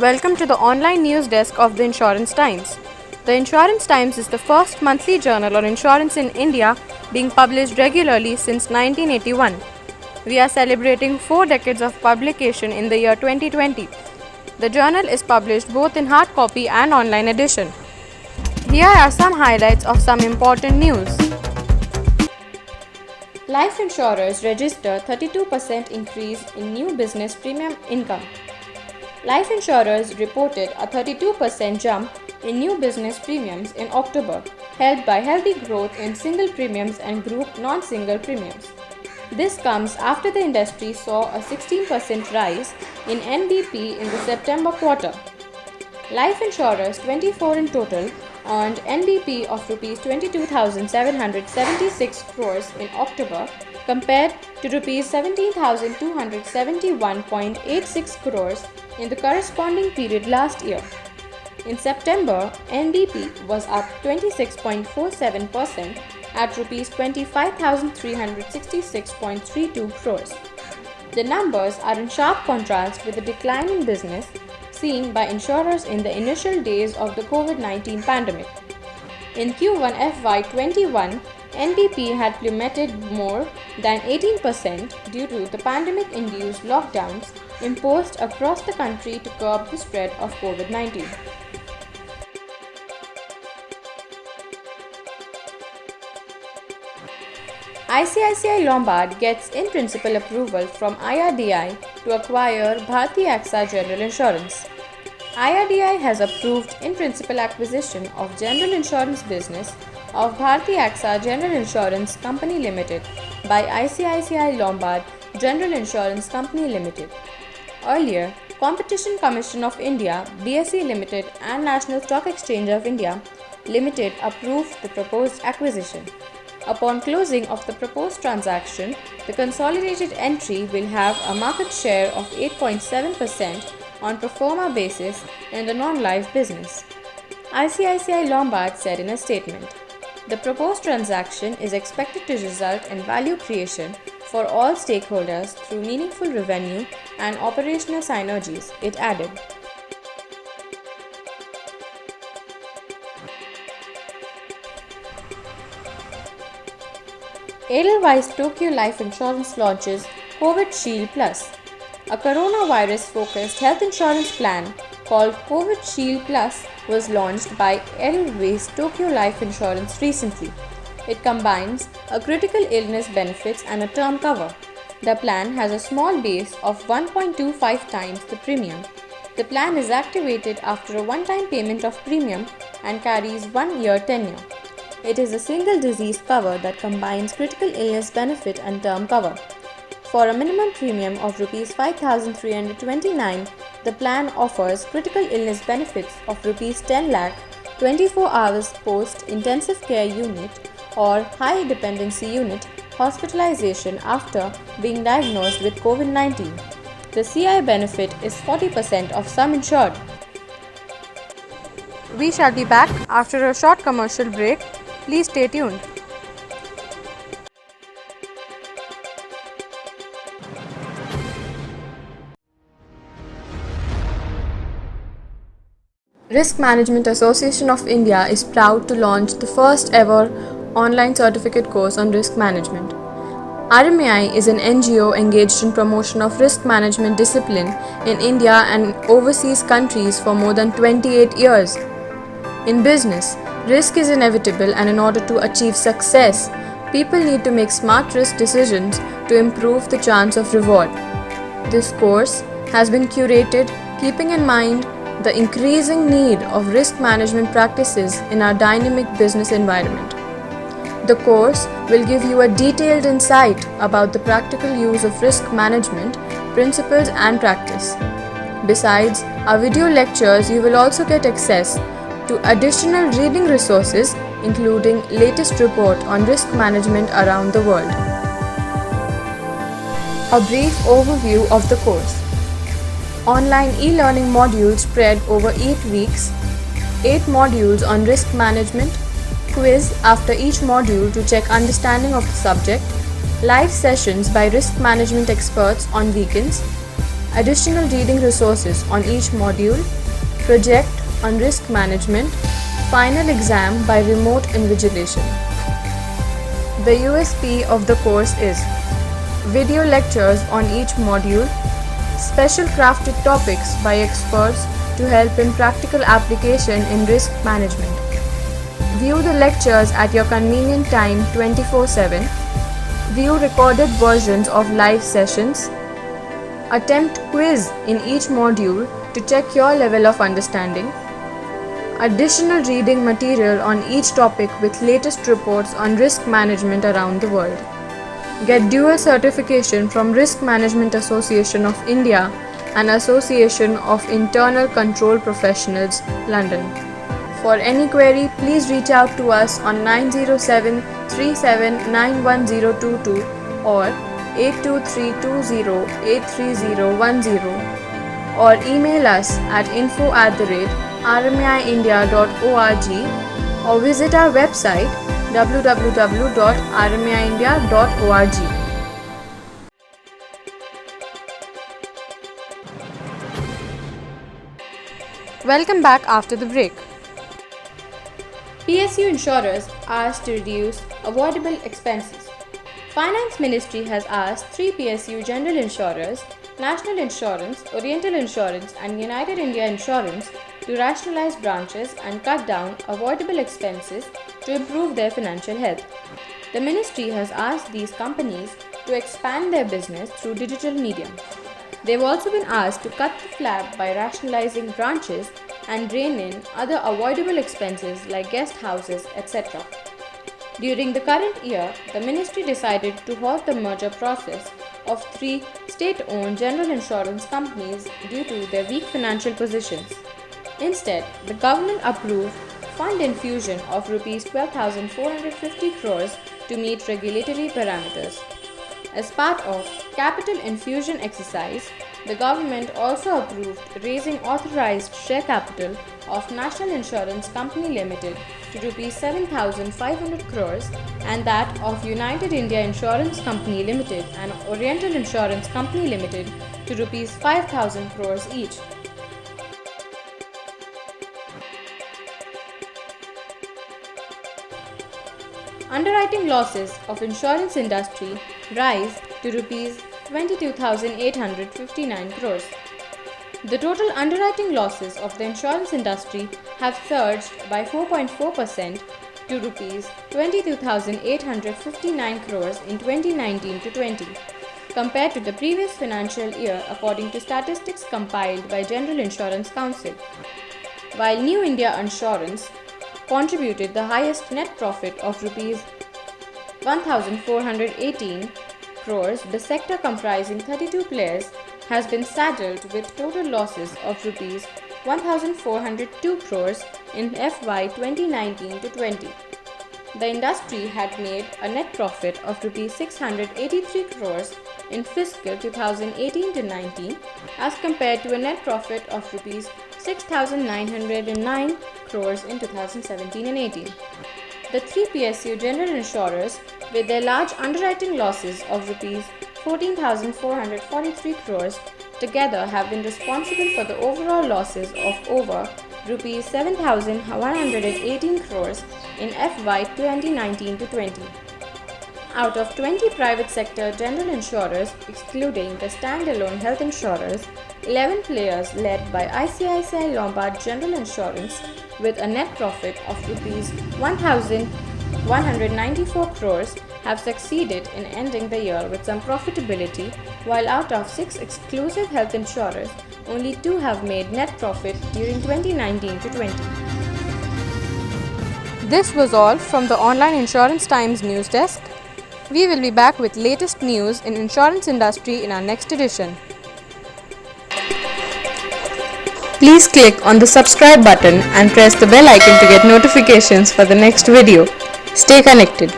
Welcome to the online news desk of the Insurance Times. The Insurance Times is the first monthly journal on insurance in India being published regularly since 1981. We are celebrating 4 decades of publication in the year 2020. The journal is published both in hard copy and online edition. Here are some highlights of some important news. Life insurers register 32% increase in new business premium income. Life insurers reported a 32% jump in new business premiums in October, helped by healthy growth in single premiums and group non-single premiums. This comes after the industry saw a 16% rise in NBP in the September quarter. Life insurers, 24 in total, earned NBP of Rs 22,776 crores in October compared to Rs 17,271.86 crores in the corresponding period last year. In September, NBP was up 26.47% at Rs 25,366.32 crores. The numbers are in sharp contrast with the decline in business seen by insurers in the initial days of the COVID-19 pandemic. In Q1 FY21, NBP had plummeted more than 18% due to the pandemic-induced lockdowns imposed across the country to curb the spread of COVID-19. ICICI Lombard gets in-principle approval from IRDAI to acquire Bharti AXA General Insurance. IRDAI has approved in-principle acquisition of general insurance business of Bharti AXA General Insurance Company Limited by ICICI Lombard General Insurance Company Limited. Earlier, Competition Commission of India, BSE Limited and National Stock Exchange of India Limited approved the proposed acquisition. Upon closing of the proposed transaction, the consolidated entry will have a market share of 8.7% on pro forma basis in the non-life business. ICICI Lombard said in a statement, "The proposed transaction is expected to result in value creation for all stakeholders through meaningful revenue and operational synergies," it added. Edelweiss Tokyo Life Insurance launches COVID Shield Plus. A coronavirus-focused health insurance plan called COVID Shield Plus was launched by Edelweiss Tokyo Life Insurance recently. It combines a critical illness benefits and a term cover. The plan has a small base of 1.25 times the premium. The plan is activated after a one-time payment of premium and carries 1-year tenure. It is a single disease cover that combines critical illness benefit and term cover. For a minimum premium of Rs 5,329, the plan offers critical illness benefits of Rs 10 lakh, 24 hours post-intensive care unit or high dependency unit hospitalization after being diagnosed with COVID-19. The CI benefit is 40% of sum insured. We shall be back after a short commercial break. Please stay tuned. Risk Management Association of India is proud to launch the first ever online certificate course on risk management. RMAI is an NGO engaged in promotion of risk management discipline in India and overseas countries for more than 28 years. In business, risk is inevitable, and in order to achieve success, people need to make smart risk decisions to improve the chance of reward. This course has been curated keeping in mind the increasing need of risk management practices in our dynamic business environment. The course will give you a detailed insight about the practical use of risk management, principles and practice. Besides our video lectures, you will also get access to additional reading resources including latest report on risk management around the world. A brief overview of the course. Online e-learning modules spread over 8 weeks, 8 modules on risk management, quiz after each module to check understanding of the subject, live sessions by risk management experts on weekends, additional reading resources on each module, project on risk management, final exam by remote invigilation. The USP of the course is video lectures on each module, special crafted topics by experts to help in practical application in risk management. View the lectures at your convenient time 24/7. View recorded versions of live sessions. Attempt quiz in each module to check your level of understanding. Additional reading material on each topic with latest reports on risk management around the world. Get dual certification from Risk Management Association of India and Association of Internal Control Professionals, London. For any query, please reach out to us on 907 37911022 or 82320 or email us at info@rmiindia.org or visit our website www.rmiindia.org. Welcome back after the break. PSU insurers asked to reduce avoidable expenses. Finance Ministry has asked 3 PSU general insurers, National Insurance, Oriental Insurance and United India Insurance to rationalize branches and cut down avoidable expenses to improve their financial health. The ministry has asked these companies to expand their business through digital medium. They've also been asked to cut the flab by rationalizing branches and rein in other avoidable expenses like guest houses, etc. During the current year, the ministry decided to halt the merger process of 3 state-owned general insurance companies due to their weak financial positions. Instead, the government approved fund infusion of Rs 12,450 crores to meet regulatory parameters. As part of capital infusion exercise, the government also approved raising authorized share capital of National Insurance Company Limited to Rs 7,500 crores and that of United India Insurance Company Limited and Oriental Insurance Company Limited to Rs 5,000 crores each. Underwriting losses of insurance industry rise to Rs 22,859 crores. The total underwriting losses of the insurance industry have surged by 4.4% to Rs 22,859 crores in 2019-20, compared to the previous financial year according to statistics compiled by General Insurance Council. While New India Insurance contributed the highest net profit of Rs 1,418 crores, the sector comprising 32 players has been saddled with total losses of Rs 1,402 crores in FY 2019-20. The industry had made a net profit of Rs 683 crores in fiscal 2018-19 as compared to a net profit of Rs 6,909 crores in 2017-18. The 3 PSU general insurers, with their large underwriting losses of Rs 14,443 crores, together have been responsible for the overall losses of over Rs 7,118 crores in FY 2019-20. Out of 20 private sector general insurers, excluding the standalone health insurers, 11 players led by ICICI Lombard General Insurance with a net profit of Rs 1,194 crores have succeeded in ending the year with some profitability, while out of 6 exclusive health insurers, only 2 have made net profit during 2019-20. This was all from the Online Insurance Times news desk. We will be back with latest news in insurance industry in our next edition. Please click on the subscribe button and press the bell icon to get notifications for the next video. Stay connected.